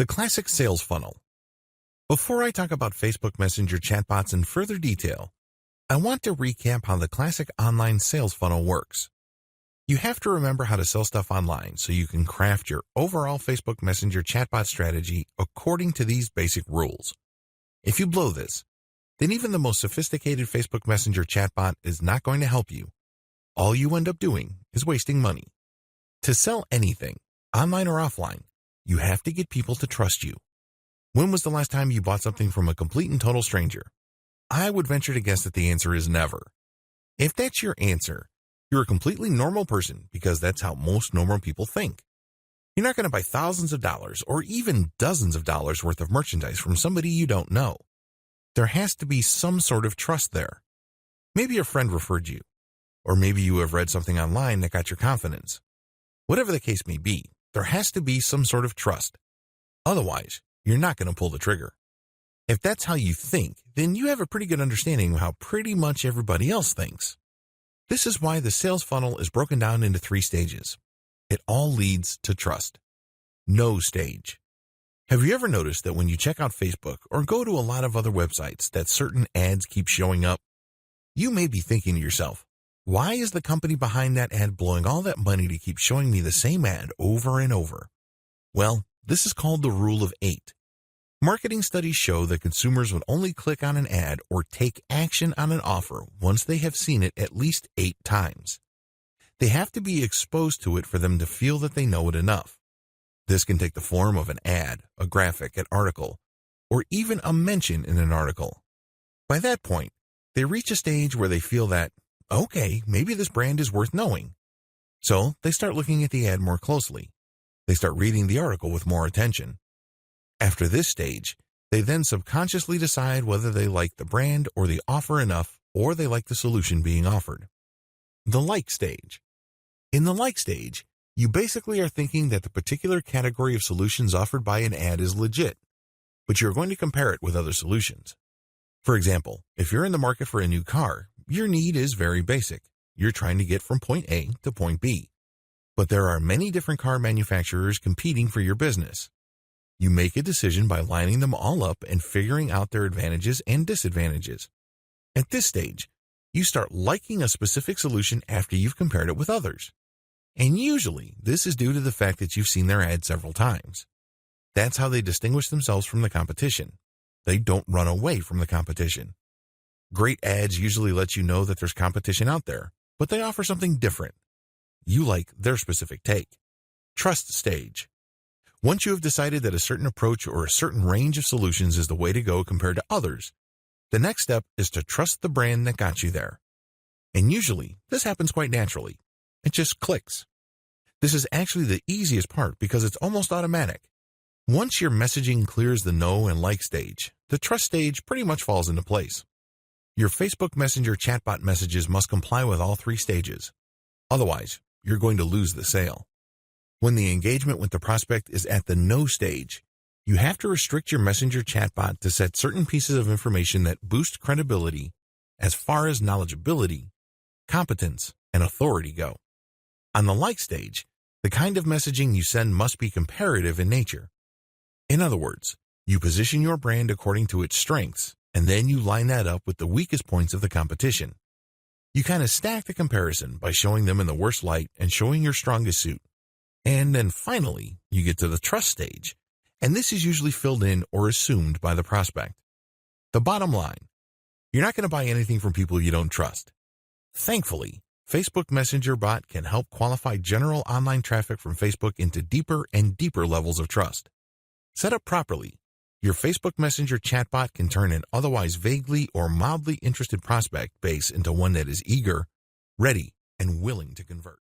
The classic sales funnel. Before I talk about Facebook Messenger chatbots in further detail, I want to recap how the classic online sales funnel works. You have to remember how to sell stuff online so you can craft your overall Facebook Messenger chatbot strategy according to these basic rules. If you blow this, then even the most sophisticated Facebook Messenger chatbot is not going to help you. All you end up doing is wasting money. To sell anything, online or offline, you have to get people to trust you. When was the last time you bought something from a complete and total stranger? I would venture to guess that the answer is never. If that's your answer, you're a completely normal person because that's how most normal people think. You're not going to buy thousands of dollars or even dozens of dollars worth of merchandise from somebody you don't know. There has to be some sort of trust there. Maybe a friend referred you, or maybe you have read something online that got your confidence. Whatever the case may be, there has to be some sort of trust. Otherwise, you're not going to pull the trigger. If that's how you think, then you have a pretty good understanding of how pretty much everybody else thinks. This is why the sales funnel is broken down into 3 stages. It all leads to trust. No stage. Have you ever noticed that when you check out Facebook or go to a lot of other websites that certain ads keep showing up? You may be thinking to yourself, why is the company behind that ad blowing all that money to keep showing me the same ad over and over? Well, this is called the rule of 8. Marketing studies show that consumers would only click on an ad or take action on an offer once they have seen it at least 8 times. They have to be exposed to it for them to feel that they know it enough. This can take the form of an ad, a graphic, an article, or even a mention in an article. By that point, they reach a stage where they feel that, okay, maybe this brand is worth knowing. So they start looking at the ad more closely. They start reading the article with more attention. After this stage, they then subconsciously decide whether they like the brand or the offer enough, or they like the solution being offered. The like stage. In the like stage, you basically are thinking that the particular category of solutions offered by an ad is legit, but you're going to compare it with other solutions. For example, if you're in the market for a new car, your need is very basic. You're trying to get from point A to point B. But there are many different car manufacturers competing for your business. You make a decision by lining them all up and figuring out their advantages and disadvantages. At this stage, you start liking a specific solution after you've compared it with others. And usually, this is due to the fact that you've seen their ad several times. That's how they distinguish themselves from the competition. They don't run away from the competition. Great ads usually let you know that there's competition out there, but they offer something different. You like their specific take. Trust stage. Once you have decided that a certain approach or a certain range of solutions is the way to go compared to others, the next step is to trust the brand that got you there. And usually, this happens quite naturally. It just clicks. This is actually the easiest part because it's almost automatic. Once your messaging clears the know and like stage, the trust stage pretty much falls into place. Your Facebook Messenger chatbot messages must comply with all 3 stages. Otherwise, you're going to lose the sale. When the engagement with the prospect is at the no stage, you have to restrict your Messenger chatbot to set certain pieces of information that boost credibility as far as knowledgeability, competence, and authority go. On the like stage, the kind of messaging you send must be comparative in nature. In other words, you position your brand according to its strengths, and then you line that up with the weakest points of the competition. You kind of stack the comparison by showing them in the worst light and showing your strongest suit. And then finally, you get to the trust stage, and this is usually filled in or assumed by the prospect. The bottom line, you're not going to buy anything from people you don't trust. Thankfully, Facebook Messenger bot can help qualify general online traffic from Facebook into deeper and deeper levels of trust. Set up properly, your Facebook Messenger chatbot can turn an otherwise vaguely or mildly interested prospect base into one that is eager, ready, and willing to convert.